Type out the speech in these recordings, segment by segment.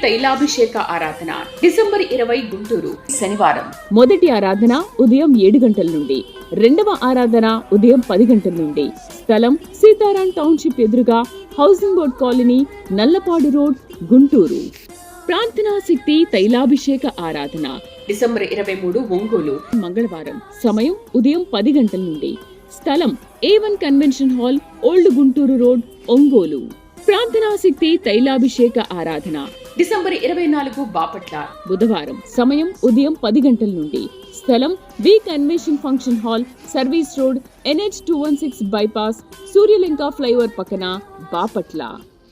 తైలాభిషేక ఆరాధన డిసెంబర్ 20 గుంటూరు శనివారం. మొదటి ఆరాధన ఉదయం 7 గంటల నుండి, రెండవ ఆరాధన ఉదయం 10 గంటల నుండి. స్థలం సీతారాం టౌన్షిప్ ఎదురుగా housing board colony, Nallapadu road, Guntur. ప్రార్థనా శక్తి తైలాభిషేక ఆరాధన డిసెంబర్ 23 ఒంగోలు మంగళవారం. సమయం ఉదయం 10 గంటల నుండి. స్థలం A1 convention hall, old Guntur road, Ongole. ప్రార్థనా శక్తి తైలాభిషేక ఆరాధన డిసెంబర్ 24 బాపట్ల బుధవారం. సమయం ఉదయం 10 గంటల నుండి. స్థలం V convention function hall, service road, NH216 bypass, Suryalanka flyover పక్కన, బాపట్ల.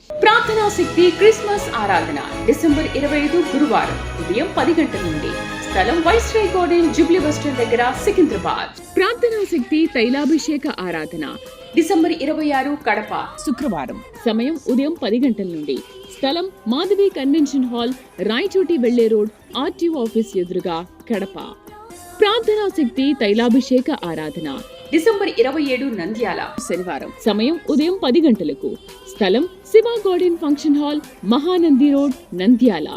ప్రార్థనా శక్తి క్రిస్మస్ ఆరాధన డిసెంబర్ 25 గురువారం ఉదయం 10 గంటల నుండి. స్థలం వైస్రాయ్ గార్డెన్, జూబ్లీ బస్టాండ్ దగ్గర, సికింద్రాబాద్. ప్రార్థనా శక్తి తైలాభిషేక ఆరాధన డిసెంబర్ 26 కడప శుక్రవారం. సమయం ఉదయం 10 గంటల నుండి. స్థలం మాధవి కన్వెన్షన్ హాల్, రాయచోటి వెళ్లే రోడ్, RTO ఆఫీస్ ఎదురుగా, కడప. ప్రార్థనా శక్తి తైలాభిషేక ఆరాధన డిసెంబర్ 27 నంద్యాల శనివారం. సమయం ఉదయం 10 గంటలకు. స్థలం Shiva garden function hall, Mahanandi road, Nandyal.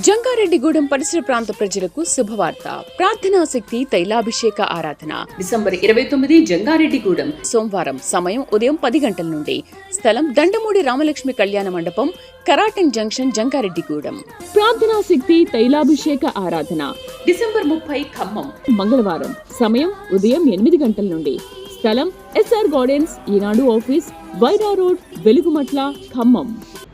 Jangareddygudem పరిసర ప్రాంత ప్రజలకు శుభవార్త. ప్రార్థనా శక్తి తైలాభిషేక ఆరాధన డిసెంబర్ 29 జంగారెడ్డిగూడెం సోమవారం. సమయం ఉదయం 10 గంటల నుండి. స్థలం దండమూడి రామలక్ష్మి కళ్యాణ మండపం, కరాటన్ జంక్షన్, జంగారెడ్డిగూడెం. ప్రార్థనా శక్తి తైలాభిషేక ఆరాధన డిసెంబర్ 30 ఖమ్మం మంగళవారం. సమయం ఉదయం 8 గంటల నుండి. స్థలం SR గార్డెన్స్, ఈనాడు ఆఫీస్, వైరా రోడ్, వెలుగుమట్ల, ఖమ్మం.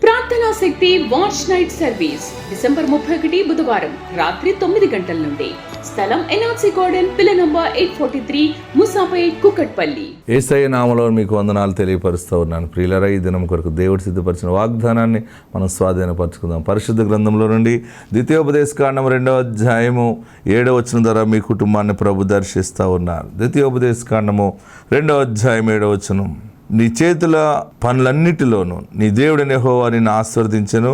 ప్రార్థనా శక్తి వాచ్ నైట్ సర్వీస్ డిసెంబర్ 31 బుధవారం రాత్రి 9 గంటల నుండి. స్థలం NRC గార్డెన్, పిల్ల నంబర్ 843, ముసాపేట్, కుకట్పల్లి. యేసయ్య నామములో మీకు వందనాలు తెలియపరుస్తూ ఉన్నాను. ప్రియులారా, ఈ దినం కొరకు దేవుడు సిద్ధపరిచిన వాగ్దానాన్ని మనం స్వాధీనపరచుకుందాం. పరిశుద్ధ గ్రంథంలో నుండి ద్వితీయోపదేశకాండం 2వ అధ్యాయము 7వ వచనం ద్వారా మీ కుటుంబాన్ని ప్రభు దర్శిస్తూ ఉన్నారు. ద్వితీయోపదేశకాండము 2వ అధ్యాయం 7వ వచనం. నీ చేతుల పనులన్నిటిలోనూ నీ దేవుడైన యెహోవా నిన్ను ఆశీర్వదించెను.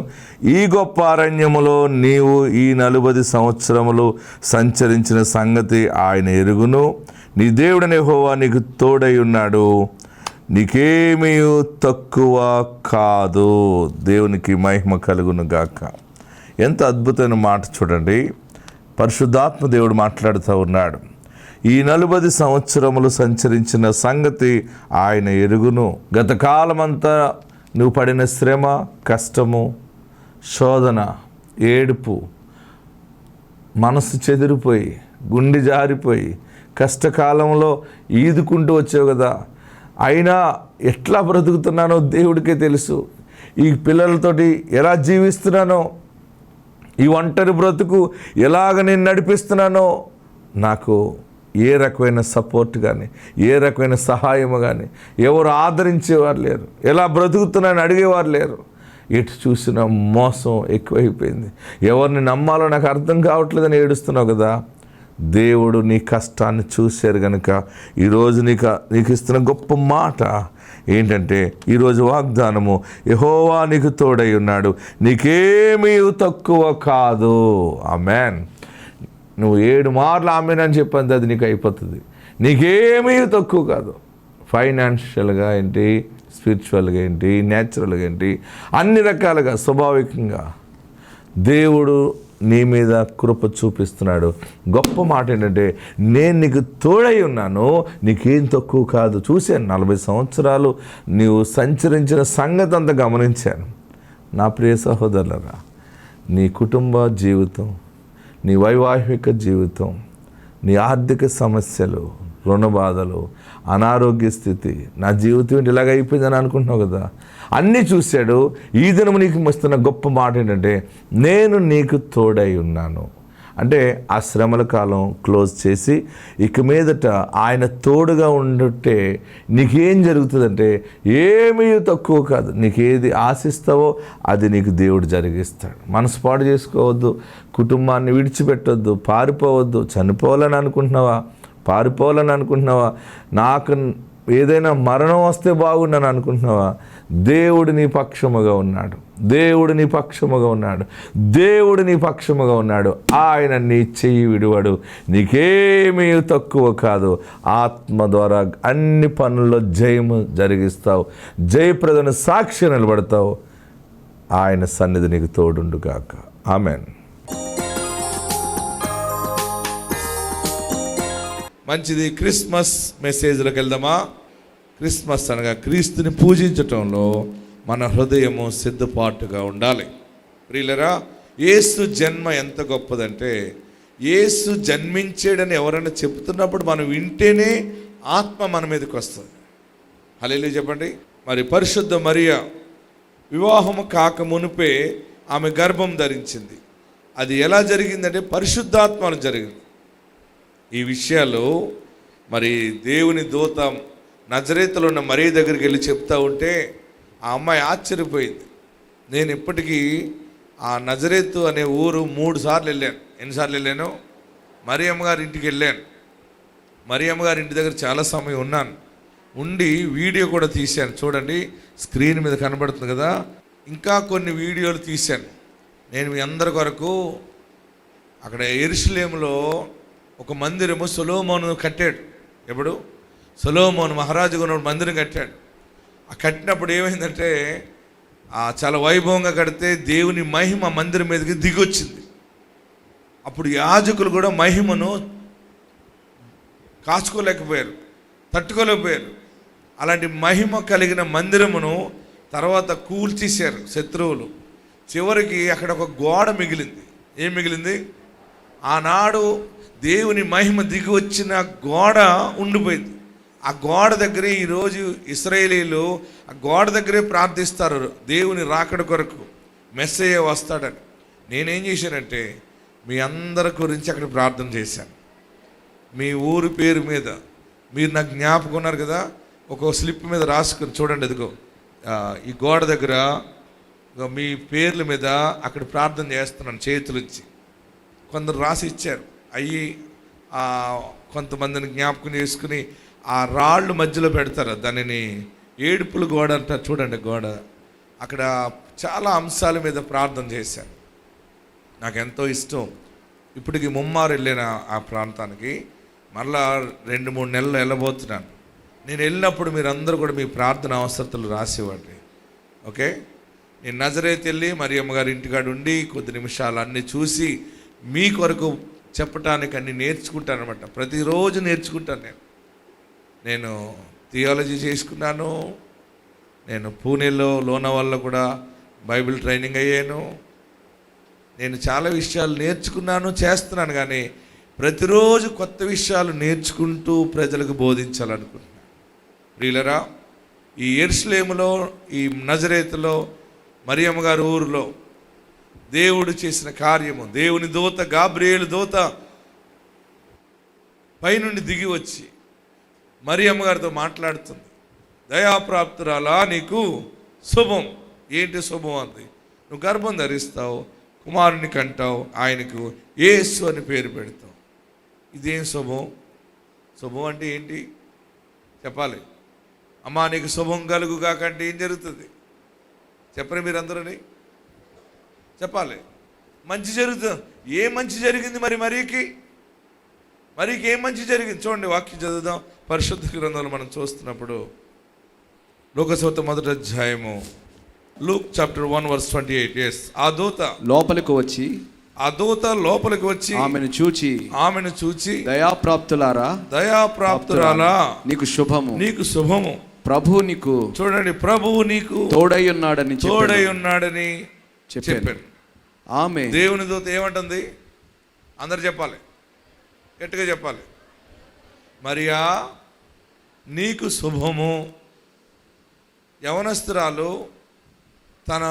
ఈ గొప్ప అరణ్యములో నీవు ఈ 40 సంవత్సరములు సంచరించిన సంగతి ఆయన ఎరుగును. నీ దేవుడైన యెహోవా నీకు తోడై ఉన్నాడు, నీకేమీ తక్కువ కాదు. దేవునికి మహిమ కలుగును గాక. ఎంత అద్భుతమైన మాట చూడండి. పరిశుద్ధాత్మ దేవుడు మాట్లాడుతూ ఉన్నాడు. ఈ 40 సంవత్సరములు సంచరించిన సంగతి ఆయన ఎరుగును. గత కాలమంతా నువ్వు పడిన శ్రమ, కష్టము, శోధన, ఏడుపు, మనసు చెదిరిపోయి, గుండె జారిపోయి, కష్టకాలంలో ఈదుకుంటూ వచ్చావు కదా. అయినా ఎట్లా బ్రతుకుతున్నానో దేవుడికే తెలుసు. ఈ పిల్లలతోటి ఎలా జీవిస్తున్నానో, ఈ ఒంటరి బ్రతుకు ఎలాగ నేను నడిపిస్తున్నానో నాకు ఏ రకమైన సపోర్ట్ కానీ, ఏ రకమైన సహాయము కానీ, ఎవరు ఆదరించేవారు లేరు. ఎలా బ్రతుకుతున్నానని అడిగేవారు లేరు. ఎటు చూసిన మోసం ఎక్కువైపోయింది. ఎవరిని నమ్మాలో నాకు అర్థం కావట్లేదని ఏడుస్తున్నావు కదా. దేవుడు నీ కష్టాన్ని చూశారు కనుక ఈరోజు నీకు ఇస్తున్న గొప్ప మాట ఏంటంటే, ఈరోజు వాగ్దానము, యెహోవా నీకు తోడై ఉన్నాడు, నీకేమీ తక్కువ కాదు. ఆమేన్. నువ్వు 7 మార్లు ఆమేన్ అని చెప్పండి, అది నీకు అయిపోతుంది. నీకేమీ తక్కువ కాదు. ఫైనాన్షియల్గా ఏంటి, స్పిరిచువల్గా ఏంటి, న్యాచురల్గా ఏంటి, అన్ని రకాలుగా స్వాభావికంగా దేవుడు నీ మీద కృప చూపిస్తున్నాడు. గొప్ప మాట ఏంటంటే, నేను నీకు తోడై ఉన్నాను, నీకేం తక్కువ కాదు. చూశాను 40 సంవత్సరాలు నీవు సంచరించిన సంగతి అంతా గమనించాను. నా ప్రియ సహోదరులరా, నీ కుటుంబ జీవితం, నీ వైవాహిక జీవితం, నీ ఆర్థిక సమస్యలు, రుణ బాధలు, అనారోగ్య స్థితి, నా జీవితం ఏంటి ఇలాగ అయిపోయిందని అనుకుంటున్నావు కదా. అన్నీ చూశాడు. ఈ దినం నీకు వస్తున్న గొప్ప మాట ఏంటంటే, నేను నీకు తోడై ఉన్నాను. అంటే ఆ శ్రమల కాలం క్లోజ్ చేసి ఇక మీదట ఆయన తోడుగా ఉండుంటే నీకేం జరుగుతుందంటే, ఏమీ తక్కువ కాదు. నీకు ఏది ఆశిస్తావో అది నీకు దేవుడు జరిగిస్తాడు. మనసు పాడు చేసుకోవద్దు, కుటుంబాన్ని విడిచిపెట్టొద్దు, పారిపోవద్దు. చనిపోవాలని అనుకుంటున్నావా, నాకు ఏదైనా మరణం వస్తే బాగుండని అనుకుంటున్నావా, దేవుడు నీ పక్షముగా ఉన్నాడు. ఆయన నీ చెయ్యి విడువడు, నీకేమీ తక్కువ కాదు. ఆత్మ ద్వారా అన్ని పనుల్లో జయము జరిగిస్తావు, జయప్రదను సాక్షి నిలబడతావు. ఆయన సన్నిధి నీకు తోడుండుగాక. ఆమెన్. మంచిది. క్రిస్మస్ మెసేజ్లోకి వెళ్దామా? క్రిస్మస్ అనగా క్రీస్తుని పూజించటంలో మన హృదయము సిద్ధపాటుగా ఉండాలి. ప్రియులరా, యేసు జన్మ ఎంత గొప్పదంటే, యేసు జన్మించాడని ఎవరైనా చెప్తున్నప్పుడు మనం వింటేనే ఆత్మ మన మీదకి వస్తుంది. హల్లెలూయా చెప్పండి. మరి పరిశుద్ధ మరియ వివాహము కాక మునిపే ఆమె గర్భం ధరించింది. అది ఎలా జరిగిందంటే పరిశుద్ధాత్మను జరిగింది. ఈ విషయాలు మరి దేవుని దూత నజరేతులో ఉన్న మరియ దగ్గరికి వెళ్ళి చెప్తా ఉంటే ఆ అమ్మాయి ఆశ్చర్యపోయింది. నేను ఇప్పటికీ ఆ నజరేతు అనే ఊరు 3 సార్లు వెళ్ళాను. ఎన్నిసార్లు వెళ్ళాను? మరియమ్మ గారి ఇంటికి వెళ్ళాను. మరియమ్మ గారి ఇంటి దగ్గర చాలా సమయం ఉన్నాను. ఉండి వీడియో కూడా తీశాను. చూడండి, స్క్రీన్ మీద కనబడుతుంది కదా. ఇంకా కొన్ని వీడియోలు తీశాను నేను మీ అందరి కొరకు. అక్కడ యెరూషలేములో ఒక మందిరము సొలొమోను కట్టాడు. ఎప్పుడు? సొలొమోను మహారాజుగా ఉన్న మందిరం కట్టాడు. ఆ కట్టినప్పుడు ఏమైందంటే చాలా వైభవంగా కడితే దేవుని మహిమ మందిరం మీదకి దిగొచ్చింది. అప్పుడు యాజకులు కూడా మహిమను కాచుకోలేకపోయారు, తట్టుకోలేకపోయారు. అలాంటి మహిమ కలిగిన మందిరమును తర్వాత కూల్చేశారు శత్రువులు. చివరికి అక్కడ ఒక గోడ మిగిలింది. ఏం మిగిలింది? ఆనాడు దేవుని మహిమ దిగి వచ్చిన గోడ ఉండిపోయింది. ఆ గోడ దగ్గరే ఈరోజు ఇశ్రాయేలీలు ఆ గోడ దగ్గరే ప్రార్థిస్తారు దేవుని రాకడ కొరకు, మెస్సయ్య వస్తాడని. నేనేం చేశానంటే మీ అందరి గురించి అక్కడ ప్రార్థన చేశాను. మీ ఊరి పేరు మీద మీరు నాకు జ్ఞాపకం ఉన్నారు కదా, ఒక స్లిప్ మీద రాసుకుని చూడండి. అదిగో ఈ గోడ దగ్గర మీ పేర్ల మీద అక్కడ ప్రార్థన చేస్తున్నాను చేతులుచ్చి. కొందరు రాసి ఇచ్చారు. అయ్యి కొంతమందిని జ్ఞాపకం చేసుకుని ఆ రాళ్ళు మధ్యలో పెడతారు. దానిని ఏడుపుల గోడ అంటారు. చూడండి గోడ. అక్కడ చాలా అంశాల మీద ప్రార్థన చేశాను. నాకు ఎంతో ఇష్టం. ఇప్పటికి ముమ్మారు వెళ్ళాను ఆ ప్రాంతానికి. మళ్ళా 2-3 నెలలు వెళ్ళబోతున్నాను. నేను వెళ్ళినప్పుడు మీరందరూ కూడా మీ ప్రార్థన అవసరతలు రాసివ్వండి. ఓకే? నేను నజరేతు వెళ్ళి మరియమ్మ గారి ఇంటికాడ ఉండి కొద్ది నిమిషాలు అన్నీ చూసి మీ కొరకు చెప్పటానికి అన్నీ నేర్చుకుంటాను అనమాట. ప్రతిరోజు నేర్చుకుంటాను. నేను థియాలజీ చేసుకున్నాను. నేను పూణేలో లోనావాల్లో కూడా బైబిల్ ట్రైనింగ్ అయ్యాను. నేను చాలా విషయాలు నేర్చుకున్నాను, చేస్తున్నాను. కానీ ప్రతిరోజు కొత్త విషయాలు నేర్చుకుంటూ ప్రజలకు బోధించాలనుకుంటున్నాను. ప్రియులరా, ఈ యెరూషలేములో ఈ నజరేతులో మరియమ్మ గారి ఊరిలో దేవుడు చేసిన కార్యము, దేవుని దూత గాబ్రియేలు దూత పైనుండి దిగి వచ్చి మరియమ్మ గారితో మాట్లాడుతుంది. దయాప్రాప్తురాలా, నీకు శుభం. ఏంటి శుభం అంది? నువ్వు గర్భం ధరిస్తావు, కుమారుని కంటావు, ఆయనకు యేసు అని పేరు పెడతావు. ఇదేం శుభం? శుభం అంటే ఏంటి చెప్పాలి. అమ్మా నీకు శుభం కలుగు కాకంటే ఏం జరుగుతుంది చెప్పండి మీరందరూని చెప్పాలి. మంచి జరుగుతుంది. ఏ మంచి జరిగింది మరి మరీకి ఏం మంచి జరిగింది? చూడండి, వాక్యం చదువుదాం. పరిశుద్ధ గ్రంథంలో మనం చూస్తున్నప్పుడు లోకసువార్త 1వ అధ్యాయము లూక్ చాప్టర్ 1:28. ఎస్, ఆ దూత లోపలికి వచ్చి ఆమెను చూచి దయాప్రాప్తురాలా నీకు శుభము ప్రభువు నీకు, చూడండి, ప్రభువు నీకు తోడై ఉన్నాడని చెప్పాను. ఆమె దేవుని దూత ఏమంటుంది? అందరు చెప్పాలి, గట్టిగా చెప్పాలి. మరియా నీకు శుభము. యవనస్తురాలు తన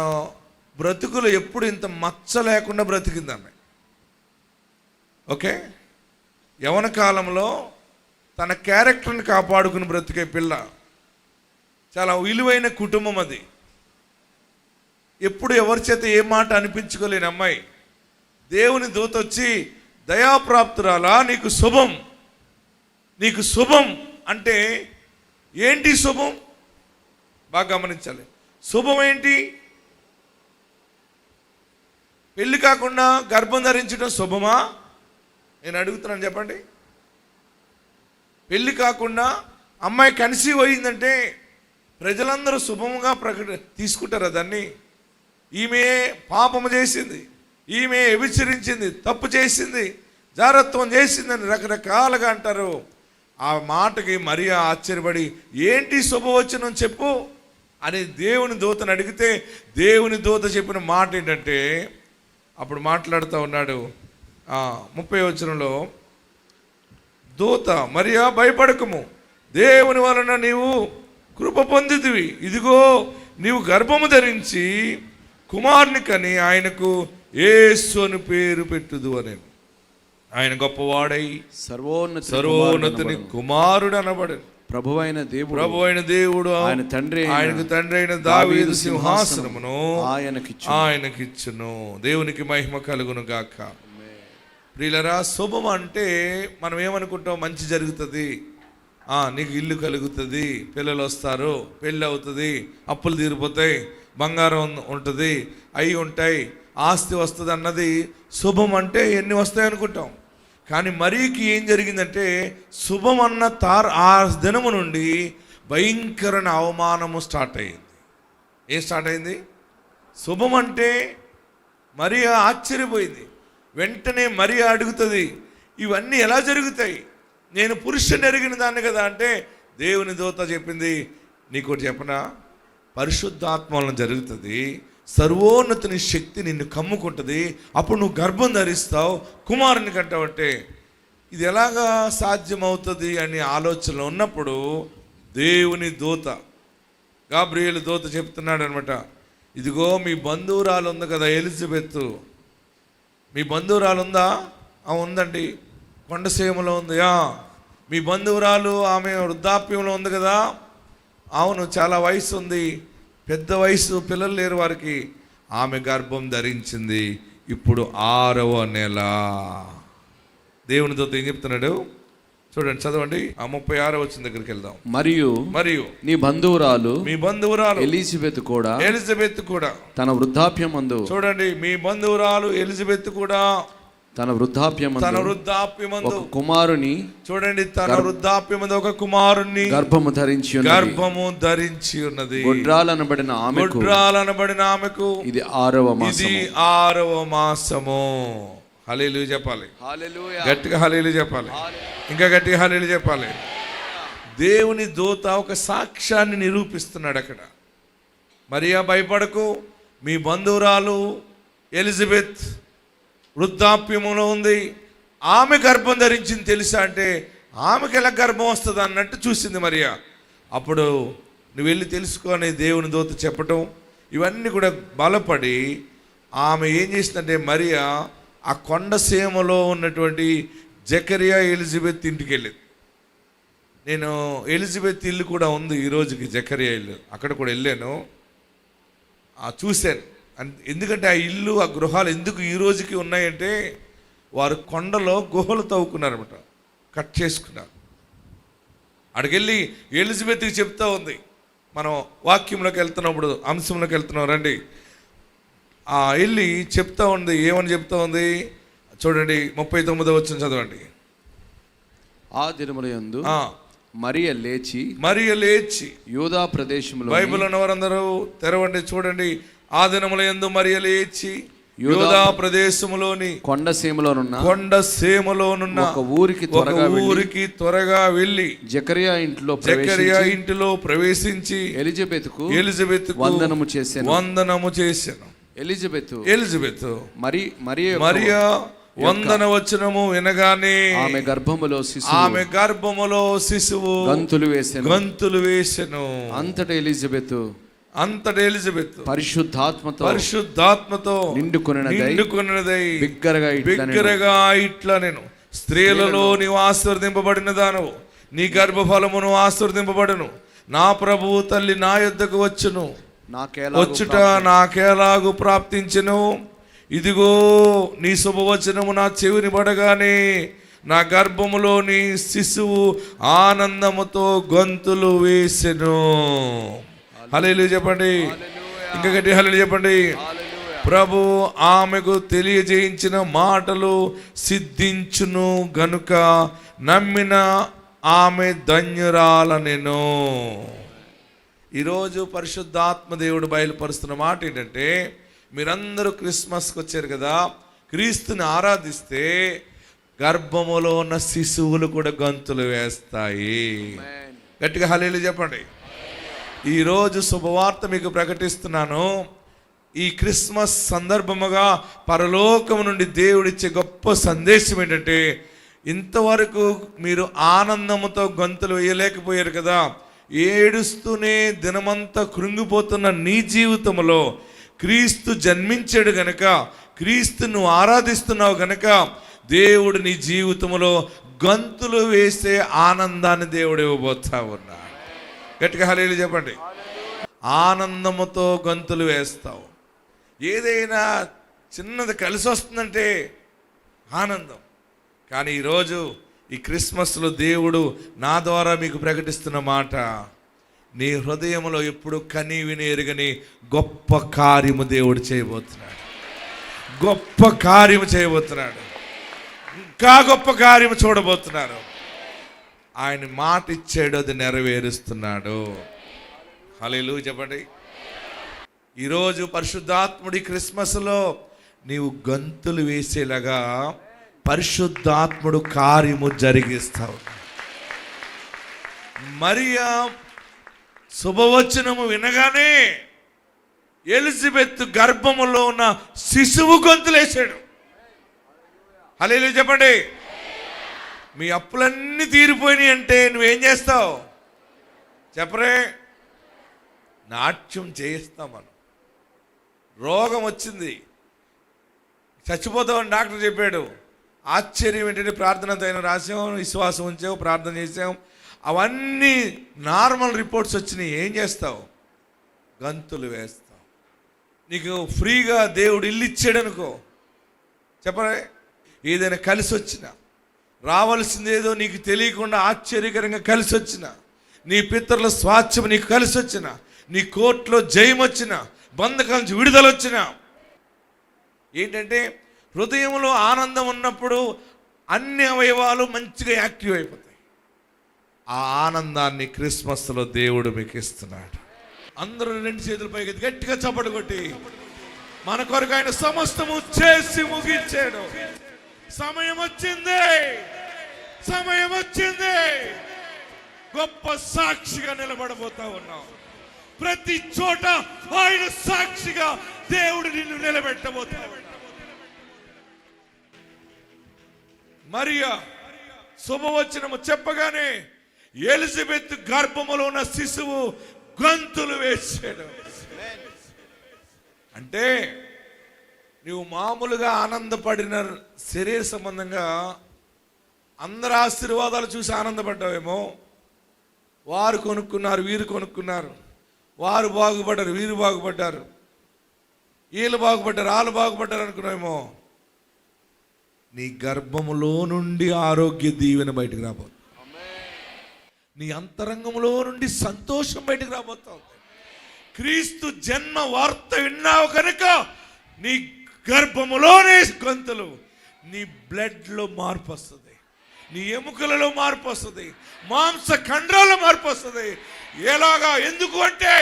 బ్రతుకులు ఎప్పుడు ఇంత మచ్చ లేకుండా బ్రతికింది ఆమె. ఓకే, యవన కాలంలో తన క్యారెక్టర్ని కాపాడుకుని బ్రతికే పిల్ల. చాలా విలువైన కుటుంబం అది. ఎప్పుడు ఎవరి చేత ఏ మాట అనిపించుకోలేని అమ్మాయి. దేవుని దూత వచ్చి దయాప్రాప్తురాలా నీకు శుభం అంటే ఏంటి శుభం? బాగా గమనించాలి. శుభం ఏంటి? పెళ్ళి కాకుండా గర్భం ధరించడం శుభమా? నేను అడుగుతున్నాను, చెప్పండి. పెళ్ళి కాకుండా అమ్మాయి కన్సీవ్ అయిందంటే ప్రజలందరూ శుభముగా తీసుకుంటారా దాన్ని? ఈమె పాపము చేసింది, ఈమె వ్యభిచరించింది, తప్పు చేసింది, జారత్వం చేసిందని రకరకాలుగా అంటారు. ఆ మాటకి మరియా ఆశ్చర్యపడి, ఏంటి శుభవచనం చెప్పు అని దేవుని దూతను అడిగితే, దేవుని దూత చెప్పిన మాట ఏంటంటే, అప్పుడు మాట్లాడుతూ ఉన్నాడు 30వ వచనంలో, దూత, మరియా భయపడకము, దేవుని వలన నీవు కృప పొందితివి, ఇదిగో నీవు గర్భము ధరించి కుమారుని కని ఆయనకు యేసు అని పేరు పెట్టుదు అని. ఆయన గొప్పవాడై సర్వోన్నతుని కుమారుడు అనబడను. ప్రభువైన దేవుడు ఆయనకు తండ్రి అయిన దావీదు సింహాసనమును ఆయనకిచ్చును. దేవునికి మహిమ కలుగును గాక. ప్రియులరా, శుభం అంటే మనం ఏమనుకుంటాం, మంచి జరుగుతుంది, నీకు ఇల్లు కలుగుతుంది, పిల్లలు వస్తారు, పెళ్ళి అవుతుంది, అప్పులు తీరిపోతాయి, బంగారం ఉంటుంది, అవి ఉంటాయి, ఆస్తి వస్తుంది అన్నది శుభం అంటే ఎన్ని వస్తాయి అనుకుంటాం. కానీ మరీకి ఏం జరిగిందంటే, శుభం అన్న ఆ దినము నుండి భయంకరమైన అవమానము స్టార్ట్ అయింది. ఏం స్టార్ట్ అయింది? శుభం అంటే మరియా ఆశ్చర్యపోయింది. వెంటనే మరియా అడుగుతుంది, ఇవన్నీ ఎలా జరుగుతాయి? నేను పురుషుని ఎరిగిన దాన్ని కదా అంటే, దేవుని దూత చెప్పింది, నీకోటి చెప్పనా, పరిశుద్ధాత్మ వలన జరుగుతుంది, సర్వోన్నతుని శక్తి నిన్ను కమ్ముకుంటుంది, అప్పుడు నువ్వు గర్భం ధరిస్తావు, కుమారుని కంటావంటే ఇది ఎలాగా సాధ్యమవుతుంది అని ఆలోచనలో ఉన్నప్పుడు దేవుని దూత, గాబ్రియేలు దూత చెప్తున్నాడు అనమాట, ఇదిగో మీ బంధువురాలు ఉంది కదా ఎలిజబెత్, మీ బంధువురాలు ఉందా? ఉందండి, కొండసీమలో ఉంది. మీ బంధువురాలు ఆమె వృద్ధాప్యంలో ఉంది కదా? అవును, చాలా వయసు ఉంది, పెద్ద వయసు, పిల్లలు లేరు వారికి. ఆమె గర్భం ధరించింది, ఇప్పుడు 6వ నెల. దేవుని దూత ఏం చెప్తున్నాడు చూడండి, చదవండి. 36వ వచనం దగ్గరికి వెళ్దాం. మరియు మీ బంధువురాలు ఎలిజబెత్ కూడా తన వృద్ధాప్యమందు, చూడండి, మీ బంధువురాలు ఎలిజబెత్ కూడా తన వృద్ధాప్యమందు ఒక కుమారుని, చూడండి, తన వృద్ధాప్యమందు ఒక కుమారుని గర్భము ధరించి ఉన్నది. గొడ్రాలనబడిన ఆమెకు ఇది 6వ మాసము. హల్లెలూయా చెప్పాలి, గట్టిగా హల్లెలూయా చెప్పాలి, ఇంకా గట్టిగా హల్లెలూయా చెప్పాలి. దేవుని దూత ఒక సాక్ష్యాన్ని నిరూపిస్తున్నాడు అక్కడ. మరియా భయపడకు, మీ బంధువురాలు ఎలిజబెత్ వృద్ధాప్యములో ఉంది, ఆమె గర్భం ధరించింది తెలుసా అంటే, ఆమెకి ఎలా గర్భం వస్తుంది అన్నట్టు చూసింది మరియా. అప్పుడు నువ్వు వెళ్ళి తెలుసుకొని దేవుని దూత చెప్పటం, ఇవన్నీ కూడా బలపడి ఆమె ఏం చేసిందంటే, మరియా ఆ కొండసీమలో ఉన్నటువంటి జకరియా ఎలిజబెత్ ఇంటికి వెళ్ళింది. నేను ఎలిజబెత్ ఇల్లు కూడా ఉంది ఈ రోజుకి, జకరియా ఇల్లు, అక్కడ కూడా వెళ్ళాను, చూశాను. ఎందుకంటే ఆ ఇల్లు, ఆ గృహాలు ఎందుకు ఈ రోజుకి ఉన్నాయంటే, వారు కొండలో గుహలు తవ్వుకున్నారన్నమాట, కట్ చేసుకున్నారు. అక్కడికెళ్ళి ఎలిజబెత్కి చెప్తా ఉంది, మనం వాక్యంలోకి వెళ్తున్నప్పుడు, అంశంలోకి వెళ్తున్నాం రండి, వెళ్ళి చెప్తా ఉంది. ఏమని చెప్తా ఉంది చూడండి, 39వ వచనం చదవండి. ఆ దినములందు మరియ లేచి యూదా ప్రదేశంలో, బైబిల్ ఉన్నవారందరూ తెరవండి, చూడండి. ఆ దినములందు మరియ లేచి యూదా ప్రదేశములోని కొండసీమలోనున్న ఒక ఊరికి త్వరగా వెళ్ళి జకరియా ఇంటిలో ప్రవేశించి ఎలిజబెత్ వందనము చేశాను. ఎలిజబెత్ మరియా వందన వచనము వినగానే ఆమె గర్భములో శిశువు గంతులు వేసెను. అంతటి ఎలిజబెత్ పరిశుద్ధాత్మతో నిండుకొనినదై బిగ్గరగా ఇట్లా, నేను స్త్రీలలో నీవు ఆశీర్వదింపబడిన దానవు, నీ గర్భఫలమును ఆశీర్వదింపబడును, నా ప్రభువు తల్లి నా యొద్దకు వచ్చును, వచ్చుట నాకేలాగు ప్రాప్తించెను. ఇదిగో నీ శుభవచనము నా చెవిని పడగానే నా గర్భములోని శిశువు ఆనందముతో గంతులు వేసెను. హల్లెలూయా చెప్పండి, ఇంకా గట్టి హల్లెలూయా చెప్పండి. ప్రభు ఆమెకు తెలియజేయించిన మాటలు సిద్ధించును గనుక నమ్మిన ఆమె ధన్యురాలనెను. ఈరోజు పరిశుద్ధాత్మ దేవుడు బయలుపరుస్తున్న మాట ఏంటంటే, మీరందరూ క్రిస్మస్కి వచ్చారు కదా, క్రీస్తుని ఆరాధిస్తే గర్భములో ఉన్న శిశువులు కూడా గంతులు వేస్తాయి. గట్టిగా హల్లెలూయా చెప్పండి. ఈరోజు శుభవార్త మీకు ప్రకటిస్తున్నాను. ఈ క్రిస్మస్ సందర్భముగా పరలోకము నుండి దేవుడిచ్చే గొప్ప సందేశం ఏంటంటే, ఇంతవరకు మీరు ఆనందముతో గంతులు వేయలేకపోయారు కదా, ఏడుస్తూనే దినమంతా కృంగిపోతున్న నీ జీవితంలో క్రీస్తు జన్మించాడు గనక, క్రీస్తును ఆరాధిస్తున్నావు గనక దేవుడు నీ జీవితంలో గంతులు వేసే ఆనందాన్ని దేవుడు ఇవ్వబోతా ఉన్నాడు. గట్టిగా హల్లెలూయా చెప్పండి. ఆనందముతో గంతులు వేస్తావు. ఏదైనా చిన్నది కలిసి వస్తుందంటే ఆనందం. కానీ ఈరోజు ఈ క్రిస్మస్లో దేవుడు నా ద్వారా మీకు ప్రకటిస్తున్న మాట, నీ హృదయంలో ఎప్పుడు కని విని ఎరుగని గొప్ప కార్యము దేవుడు చేయబోతున్నాడు. గొప్ప కార్యము చేయబోతున్నాడు. ఇంకా గొప్ప కార్యము చూడబోతున్నారు. ఆయన మాట ఇచ్చాడు, అది నెరవేరుస్తున్నాడు. హల్లెలూయా చెప్పండి. ఈరోజు పరిశుద్ధాత్ముడి క్రిస్మస్లో నీవు గంతులు వేసేలాగా పరిశుద్ధాత్ముడు కార్యము జరిగిస్తావు. మరియా శుభవచనము వినగానే ఎలిజబెత్ గర్భములో ఉన్న శిశువు గొంతులేశాడు. హల్లెలూయా చెప్పండి. మీ అప్పులన్నీ తీరిపోయినాయి అంటే నువ్వేం చేస్తావు చెప్పరే? నాట్యం చేయిస్తాం. మనం రోగం వచ్చింది, చచ్చిపోతామని డాక్టర్ చెప్పాడు. ఆశ్చర్యం ఏంటంటే ప్రార్థనతో అయినా రాసాం, విశ్వాసం ఉంచావు, ప్రార్థన చేసాం, అవన్నీ నార్మల్ రిపోర్ట్స్ వచ్చినాయి. ఏం చేస్తావు? గంతులు వేస్తావు. నీకు ఫ్రీగా దేవుడు ఇల్లు ఇచ్చాడు అనుకో, చెప్పరే, ఏదైనా కలిసి వచ్చినా, రావాల్సింది ఏదో నీకు తెలియకుండా ఆశ్చర్యకరంగా కలిసి వచ్చిన, నీ పితరుల స్వాస్థ్యం నీకు కలిసి వచ్చిన, నీ కోర్టులో జయం వచ్చిన, బంధకాల నుంచి విడుదల వచ్చిన, ఏంటంటే హృదయంలో ఆనందం ఉన్నప్పుడు అన్ని అవయవాలు మంచిగా యాక్టివ్ అయిపోతాయి. ఆ ఆనందాన్ని క్రిస్మస్లో దేవుడు మీకు ఇస్తున్నాడు. అందరూ రెండు చేతుల పైకి గట్టిగా చప్పట్లు కొట్టి, మన కొరకు ఆయన సమస్తము చేసి ముగించాడు. సమయం వచ్చింది, సమయం వచ్చింది. గొప్ప సాక్షిగా నిలబడబోతా ఉన్నాం. ప్రతి చోట ఆయన సాక్షిగా దేవుడు నిన్ను నిలబెట్టబోతా ఉన్నాడు. మరియా శుభవచనము చెప్పగానే ఎలిజబెత్ గర్భములో ఉన్న శిశువు గంతులు వేసాడు. అంటే నువ్వు మామూలుగా ఆనందపడిన శరీర సంబంధంగా అందరు ఆశీర్వాదాలు చూసి ఆనందపడ్డావేమో. వారు కొనుక్కున్నారు, వీరు కొనుక్కున్నారు, వారు బాగుపడ్డారు, వీరు బాగుపడ్డారు, వీళ్ళు బాగుపడ్డారు, వాళ్ళు బాగుపడ్డారు అనుకున్నావేమో. నీ గర్భములో నుండి ఆరోగ్య దీవెన బయటకు రాబోతుంది. నీ అంతరంగంలో నుండి సంతోషం బయటకు రాబోతుంది. క్రీస్తు జన్మ వార్త విన్నావు కనుక నీ గర్భములోనే గొంతులు, నీ బ్లడ్లో మార్పు వస్తుంది, నీ ఎముకలలో మార్పు వస్తుంది, మాంస ఖండాలలో మార్పు వస్తుంది. ఎలాగా? ఎందుకు అంటే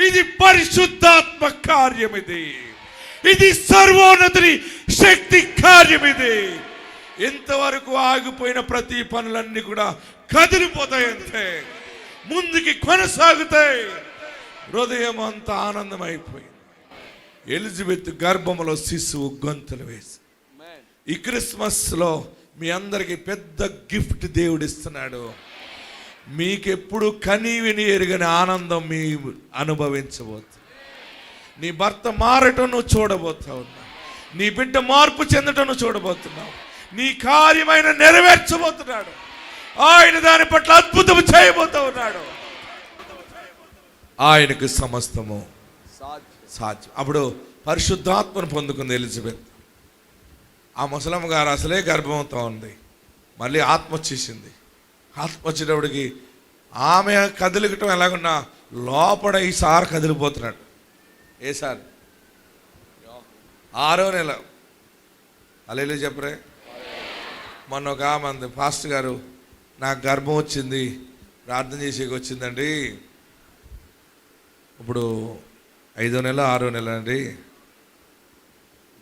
ఇది పరిశుద్ధాత్మ కార్యం, ఇది సర్వోన్నతుని శక్తి కార్యం. ఇది ఇంతవరకు ఆగిపోయిన ప్రతి పనులన్నీ కూడా కదిలిపోతాయి, అంతే ముందుకి కొనసాగుతాయి. హృదయం అంతా ఆనందమైపోయింది. ఎలిజబెత్ గర్భములో శిశువు గొంతులు వేసి, ఈ క్రిస్మస్లో మీ అందరికీ పెద్ద గిఫ్ట్ దేవుడు ఇస్తున్నాడు. మీకెప్పుడు కనీవిని ఎరుగని ఆనందం మీ అనుభవించబోతుంది. నీ భర్త మారటం నువ్వు చూడబోతావు, నీ బిడ్డ మార్పు చెందటం నువ్వు చూడబోతున్నావు. నీ కార్యమైన నెరవేర్చబోతున్నాడు. ఆయన దాని పట్ల అద్భుతం చేయబోతా ఉన్నాడు. ఆయనకు సమస్తము సాధ్యం. అప్పుడు పరిశుద్ధాత్మను పొందుకుంది ఎలిజబెత్. ఆ ముసలమ్మ గారు అసలే గర్భంతో ఉంది, మళ్ళీ ఆత్మ వచ్చేసింది. ఆత్మ వచ్చేటప్పటికి ఆమె కదిలికటం ఎలాగున్నా లోపల ఈసారి కదిలిపోతున్నాడు. ఏ సార్ 6వ నెల హల్లెలూయా చెప్పరే. మొన్న ఒక ఆమె అంది, పాస్టర్ గారు నాకు గర్భం వచ్చింది, ప్రార్థన చేసేకి వచ్చిందండి. ఇప్పుడు 5వ నెల 6వ నెల అండి.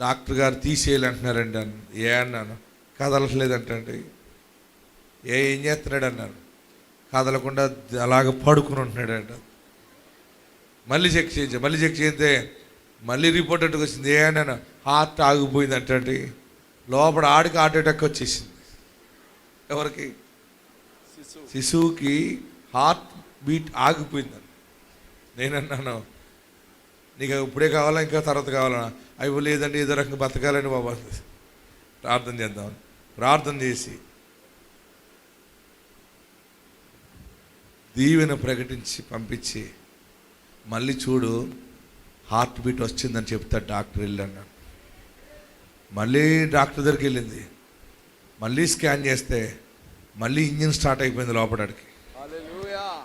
డాక్టర్ గారు తీసేయాలంటున్నారండి అన్న. ఏ అన్నాను, కదలట్లేదంటండి. ఏం చేస్తున్నాడు అన్నాను. కదలకుండా అలాగ పడుకుని ఉంటున్నాడంట. మళ్ళీ చెక్ చేస్తే మళ్ళీ రిపోర్ట్ అంటే వచ్చింది. ఏ అన్నాను, హార్ట్ ఆగిపోయింది అంటండి. లోపల ఆడికి హార్ట్ అటాక్ వచ్చేసింది. ఎవరికి? శిశువుకి హార్ట్ బీట్ ఆగిపోయిందని. నేనన్నాను, నీకు ఇప్పుడే కావాలా ఇంకా తర్వాత కావాలా? అవి లేదండి, ఏదో రకంగా బతకాలని బాబా. ప్రార్థన చేద్దామని ప్రార్థన చేసి దీవెన ప్రకటించి పంపించి, మళ్ళీ చూడు హార్ట్ బీట్ వచ్చిందని చెప్తాడు డాక్టర్. వెళ్ళాను. మళ్ళీ డాక్టర్ దగ్గరికి వెళ్ళింది. మళ్ళీ స్కాన్ చేస్తే మళ్ళీ ఇంజిన్ స్టార్ట్ అయిపోయింది లోపలికి.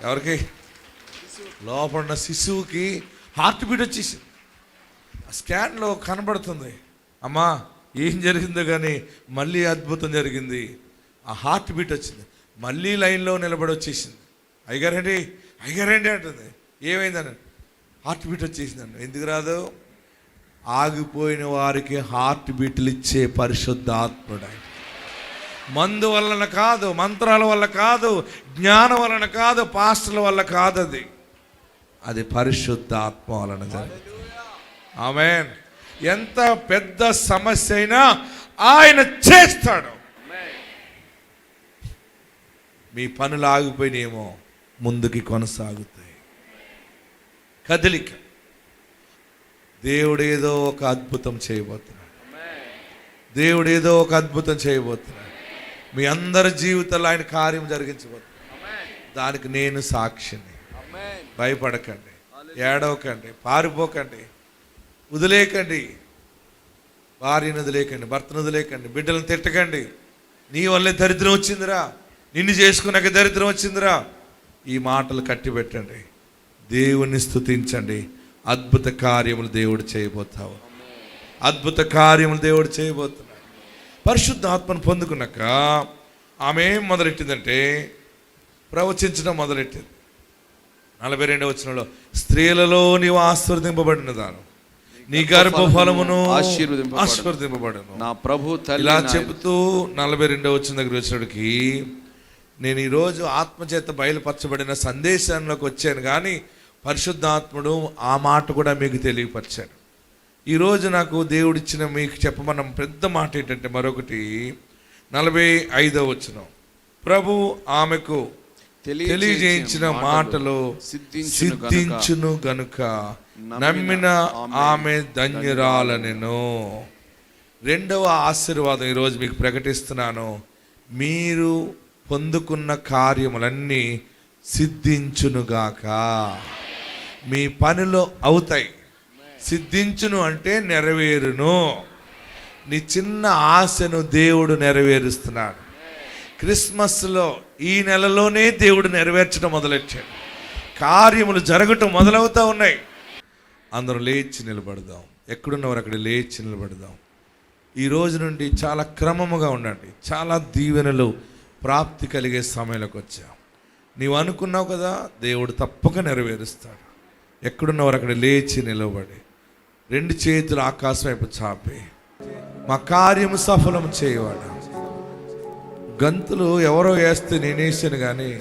ఎవరికి? లోపల ఉన్న శిశువుకి హార్ట్ బీట్ వచ్చేసింది. స్కాన్లో కనబడుతుంది. అమ్మా ఏం జరిగిందో కానీ మళ్ళీ అద్భుతం జరిగింది. ఆ హార్ట్ బీట్ వచ్చింది. మళ్ళీ లైన్లో నిలబడి వచ్చేసింది. అయ్యగారండి అంటుంది. ఏమైందని? హార్ట్ బీట్ వచ్చేసిందండి. ఎందుకు రాదు? ఆగిపోయిన వారికి హార్ట్ బీట్లు ఇచ్చే పరిశుద్ధాత్ముడు. మందు వలన కాదు, మంత్రాల వల్ల కాదు, జ్ఞానం వలన కాదు, పాస్టర్ల వల్ల కాదు. అది పరిశుద్ధాత్మ వలన జరుగుతుంది. ఆమేన్. ఎంత పెద్ద సమస్య అయినా ఆయన చేస్తాడు. మీ పనులు ఆగిపోయినేమో ముందుకి కొనసాగుతాయి. కదలిక. దేవుడేదో ఒక అద్భుతం చేయబోతున్నాడు. దేవుడేదో ఒక అద్భుతం చేయబోతున్నాడు. మీ అందరి జీవితంలో ఆయన కార్యం జరిగించబోతున్నాడు. దానికి నేను సాక్షిని. భయపడకండి, ఏడవకండి, పారిపోకండి, వదిలేకండి. భార్యను వదిలేకండి, భర్తను వదిలేకండి, బిడ్డలను తిట్టకండి. నీ వల్లే దరిద్రం వచ్చిందిరా, నిన్ను చేసుకున్నాక దరిద్రం వచ్చిందిరా. ఈ మాటలు కట్టిపెట్టండి. దేవుణ్ణి స్తుతించండి. అద్భుత కార్యములు దేవుడు చేయబోతావు. అద్భుత కార్యములు దేవుడు చేయబోతున్నాడు. పరిశుద్ధ ఆత్మను పొందుకున్నాక ఆమె ఏం మొదలెట్టిందంటే ప్రవచించడం మొదలెట్టింది. 42వ వచనంలో, స్త్రీలలో నీవు ఆశీర్వదింపబడిన దాను, నీ గర్భఫలమును ఆశీర్వదింపబడును. నా ప్రభు ఇలా చెబుతూ 42వ వచనం దగ్గర వచ్చినడికి, నేను ఈరోజు ఆత్మచేత బయలుపరచబడిన సందేశంలోకి వచ్చాను, కానీ పరిశుద్ధాత్ముడు ఆ మాట కూడా మీకు తెలియపరిచాడు. ఈరోజు నాకు దేవుడిచ్చిన మీకు చెప్పమన్న పెద్ద మాట ఏంటంటే మరొకటి, 45వ వచనం, ప్రభు ఆమెకు తెలియజేయించిన మాటలు సిద్ధించును గనుక నమ్మిన ఆమె ధన్యురాలనెను. రెండవ ఆశీర్వాదం ఈరోజు మీకు ప్రకటిస్తున్నాను. మీరు పొందుకున్న కార్యములన్నీ సిద్ధించునుగాక. మీ పనిలో అవుతాయి. సిద్ధించును అంటే నెరవేరును. నీ చిన్న ఆశను దేవుడు నెరవేరుస్తున్నాడు. క్రిస్మస్లో ఈ నెలలోనే దేవుడు నెరవేర్చడం మొదలెట్టాడు. కార్యములు జరగటం మొదలవుతూ ఉన్నాయి. అందరూ లేచి నిలబడదాం. ఎక్కడున్నవారు అక్కడ లేచి నిలబడదాం. ఈ రోజు నుండి చాలా క్రమముగా ఉండండి. చాలా దీవెనలు ప్రాప్తి కలిగే సమయంలోకి వచ్చాం. నీవు అనుకున్నావు కదా, దేవుడు తప్పక నెరవేరుస్తాడు. ఎక్కడున్నవారు అక్కడ లేచి నిలబడి 2 చేతులు ఆకాశం వైపు చాపి, మా కార్యము సఫలం చేయవాడు. గంతులు ఎవరో వేస్తే నేనేసాను, కానీ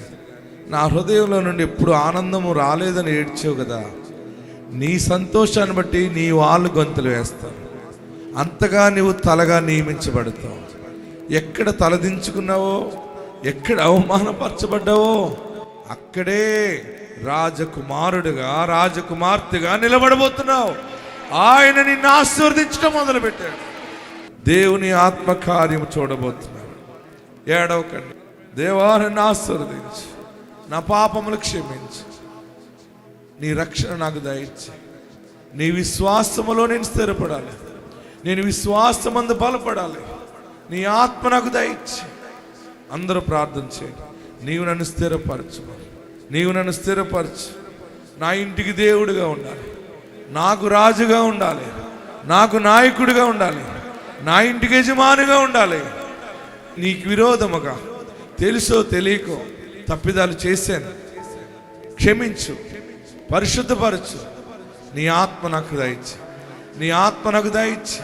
నా హృదయంలో నుండి ఎప్పుడు ఆనందము రాలేదని ఏడ్చావు కదా, నీ సంతోషాన్ని బట్టి నీ వాళ్ళు గంతులు వేస్తారు. అంతగా నీవు తలగా నియమించబడతావు. ఎక్కడ తలదించుకున్నావో, ఎక్కడ అవమానపరచబడ్డావో అక్కడే రాజకుమారుడుగా, రాజకుమార్తెగా నిలబడబోతున్నావు. ఆయన నిన్ను ఆశీర్వదించడం మొదలుపెట్టాడు. దేవుని ఆత్మకార్యం చూడబోతున్నాడు. ఏడవకండి. దేవా నన్ను ఆశీర్వదించు, నా పాపములు క్షమించు, నీ రక్షణ నాకు దయచి, నీ విశ్వాసములో నేను స్థిరపడాలి, నేను విశ్వాసమందు బలపడాలి, నీ ఆత్మ నాకు దయచి. అందరూ ప్రార్థన చేయండి. నీవు నన్ను స్థిరపరచు, నీవు నన్ను స్థిరపరచు. నా ఇంటికి దేవుడిగా ఉండాలి, నాకు రాజుగా ఉండాలి, నాకు నాయకుడిగా ఉండాలి, నా ఇంటికి యజమానిగా ఉండాలి. నీకు విరోధముగా తెలుసో తెలియకో తప్పిదాలు చేశాను, క్షమించు, పరిశుద్ధపరచు. నీ ఆత్మ నాకు దయచి, నీ ఆత్మ నాకు దయచి.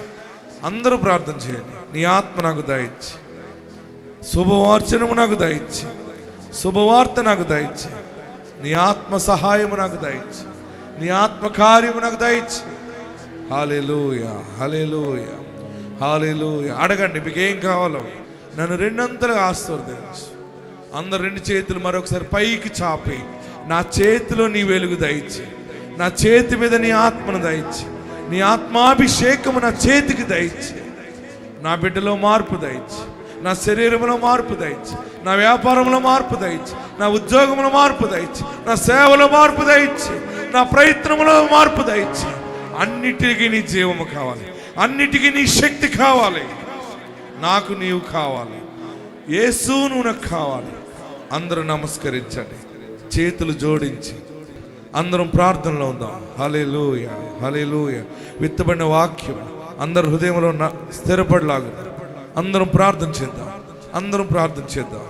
అందరూ ప్రార్థన చేయండి. నీ ఆత్మ నాకు దయచి, శుభవార్చనము నాకు దయచి, శుభవార్త నాకు దయచి, నీ ఆత్మ సహాయము నాకు దయచి, నీ ఆత్మ కార్యము నాకు దయచి. హల్లెలూయా, హల్లెలూయా, హల్లెలూయా. అడగండి మీకు ఏం కావాలో. నన్ను రెండంతలుగా ఆశీర్వదించు. అందరు రెండు చేతులు మరొకసారి పైకి చాపి, నా చేతిలో నీ వెలుగు దయచి, నా చేతి మీద నీ ఆత్మను దయచి, నీ ఆత్మాభిషేకము నా చేతికి దయచి, నా బిడ్డలో మార్పు దయచి, నా శరీరంలో మార్పు దయచి, నా వ్యాపారంలో మార్పు దయచి, నా ఉద్యోగంలో మార్పు దయచి, నా సేవలో మార్పు దయచి, నా ప్రయత్నంలో మార్పు దయచి. అన్నిటికీ నీ జీవము కావాలి, అన్నిటికీ నీ శక్తి కావాలి. నాకు నీవు కావాలి యేసు, నువ్వు నాకు కావాలి. అందరూ నమస్కరించండి, చేతులు జోడించి అందరం ప్రార్థనలో ఉందాం. హల్లెలూయా, హల్లెలూయా. విత్తబడిన వాక్యం అందరి హృదయంలో స్థిరపడలాగా అందరం ప్రార్థన చేద్దాం, అందరం ప్రార్థన చేద్దాం.